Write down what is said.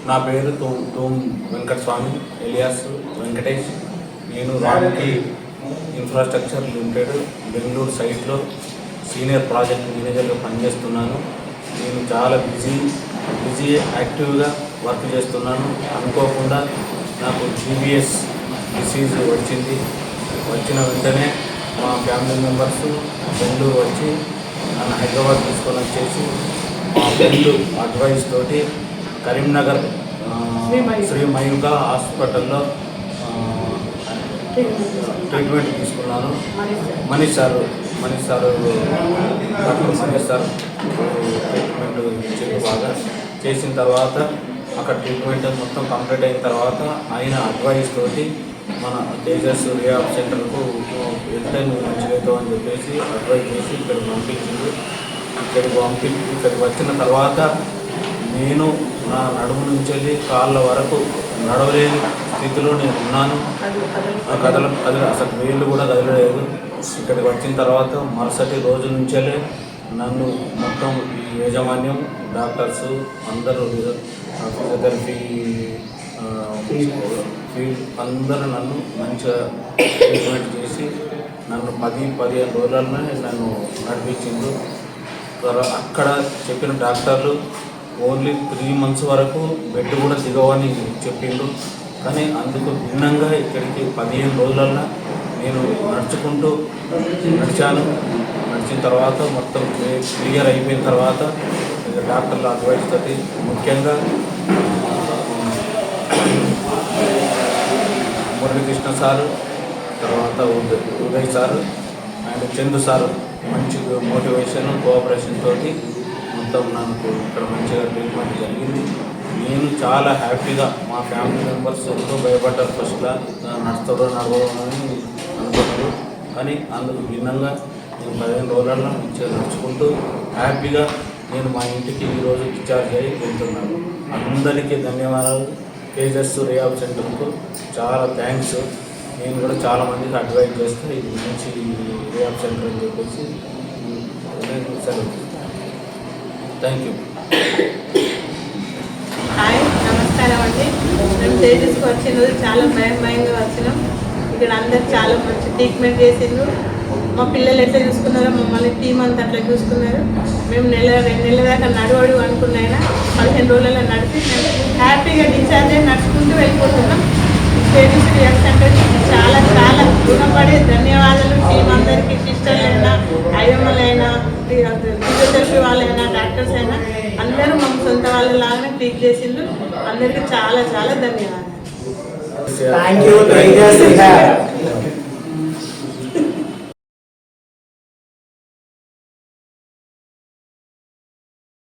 నా పేరు తూమ్ వెంకటస్వామి ఎలియాస్ వెంకటేష్. నేను రామ్కి ఇన్ఫ్రాస్ట్రక్చర్ లిమిటెడ్ బెంగళూరు సైట్లో సీనియర్ ప్రాజెక్ట్ మేనేజర్గా పనిచేస్తున్నాను. నేను చాలా బిజీ యాక్టివ్గా వర్క్ చేస్తున్నాను. అనుకోకుండా నాకు GBS డిసీజ్ వచ్చిన వెంటనే మా ఫ్యామిలీ మెంబర్స్ బెంగళూరు వచ్చి నన్ను హైదరాబాద్ తీసుకొని వచ్చేసి మా ఫ్రెండ్ అడ్వైస్ తోటి కరీంనగర్ శ్రీ మయూకా హాస్పిటల్లో ట్రీట్మెంట్ తీసుకున్నాను. Manish sir doctor Manish sir treatment ఇచ్చేది బాగా చేసిన తర్వాత అక్కడ ట్రీట్మెంట్ మొత్తం కంప్లీట్ అయిన తర్వాత ఆయన అడ్వైస్ తోటి మన తేజస్ రిహాబ్ సెంటర్కు వెళ్తే నువ్వు మంచిగా అని చెప్పేసి అడ్వైజ్ చేసి ఇక్కడికి పంపించింది. ఇక్కడికి వచ్చిన తర్వాత నేను నా నడుము నుంచి వెళ్ళి కాళ్ళ వరకు నడవలేని స్థితిలో నేను ఉన్నాను. అసలు వేళ్ళు కూడా కదలలేదు. ఇక్కడికి వచ్చిన తర్వాత మరుసటి రోజు నుంచే నన్ను మొత్తం ఈ యాజమాన్యం డాక్టర్స్ అందరూ ఫిజియోథెరపీ ఫీల్డ్ అందరూ నన్ను మంచిగా ట్రీట్మెంట్ చేసి నన్ను 10-15 రోజుల్లోనే నన్ను నడిపించిండు. అక్కడ చెప్పిన డాక్టర్లు ఓన్లీ 3 months వరకు బెడ్ కూడా దిగవని చెప్పిండు. కానీ అందుకు భిన్నంగా ఇక్కడికి 15 రోజులల్లో నేను నడిచిన తర్వాత మొత్తం క్లియర్ అయిపోయిన తర్వాత డాక్టర్ల అడ్వైస్ తోటి ముఖ్యంగా మురళీకృష్ణ సారు, తర్వాత Uday sir and Chandu sir మంచి మోటివేషన్ కోఆపరేషన్ తోటి మొత్తం నాకు ఇక్కడ మంచిగా ట్రీట్మెంట్ జరిగింది. నేను చాలా హ్యాపీగా మా ఫ్యామిలీ మెంబర్స్ ఎంతో భయపడ్డారు. ఫస్ట్లో నడవడం అని అనుకున్నారు. కానీ అందుకు భిన్నంగా నేను 15 రోజులలో మంచిగా నడుచుకుంటూ హ్యాపీగా నేను మా ఇంటికి ఈరోజు డిశ్చార్జ్ అయ్యి వెళ్తున్నాను. అందరికీ ధన్యవాదాలు. తేజస్ రిహాబ్ సెంటర్కు చాలా థ్యాంక్స్. నేను కూడా చాలామందికి అడ్వైజ్ చేస్తే ఇది మంచి రిహాబ్ సెంటర్ అని చెప్పేసి సెలవు. Thank you. హాయ్, నమస్కారం అండి. మేము తేజస్కి వచ్చిన రోజు చాలా భయంగా వచ్చినాం. ఇక్కడ అందరు చాలా మంచి ట్రీట్మెంట్ చేసిండ్రు. మా పిల్లలు ఎట్లా చూసుకున్నారో మమ్మల్ని టీం అంతా అట్లా చూసుకున్నారు. మేము 2 నెలల దాకా నడవడు అనుకున్నాయినా 15 రోజులలో నడిపి మేము హ్యాపీగా డిశ్చార్జ్ అయ్యి నడుచుకుంటూ వెళ్ళిపోతున్నాం. తేజస్ రిహాబ్ సెంటర్ చాలా రుణపడే ధన్యవాదాలు. టీం అందరికీ, సిస్టర్లైనా, అయ్యమ్మలైనా, ఫిజియోథెరపీ వాళ్ళైనా, డాక్టర్స్ అయినా అందరూ మా సొంత వాళ్ళలాగానే ట్రీట్ చేసిండ్రు. అందరికీ చాలా ధన్యవాదాలు. Thank you, Tejas.